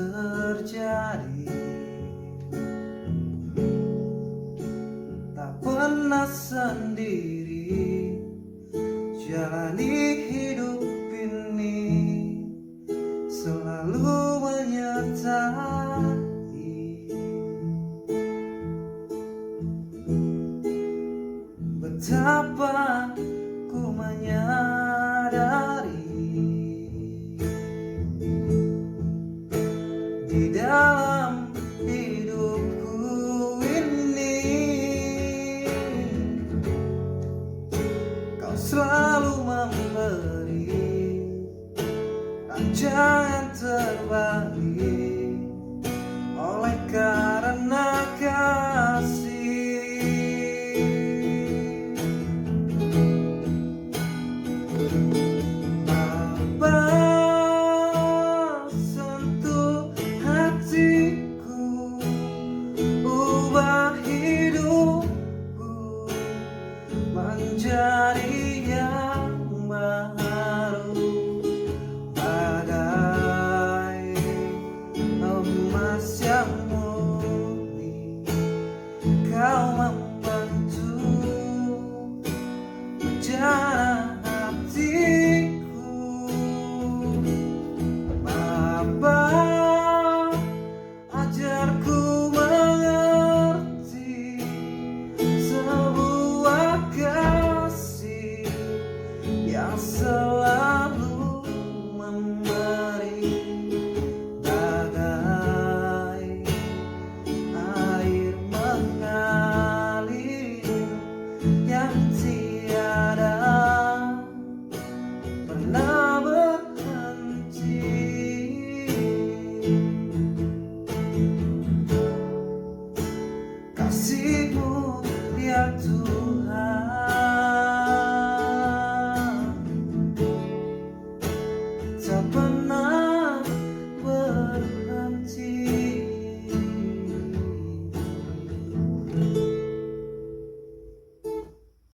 terjadi, tak pernah sendiri jalani hidup ini, selalu menyertai. Betapa ku menyadari di dalam hidupku ini kau selalu memberi rancangan terbalik oleh karena kasih. Menjadi yang baru, bagai emas yang murni. Kau membantu menjana hatiku. Bapa, ajarku mengerti sebuah kasih yang selalu memberi, bagai air mengalir yang tiada pernah berhenti. Kasih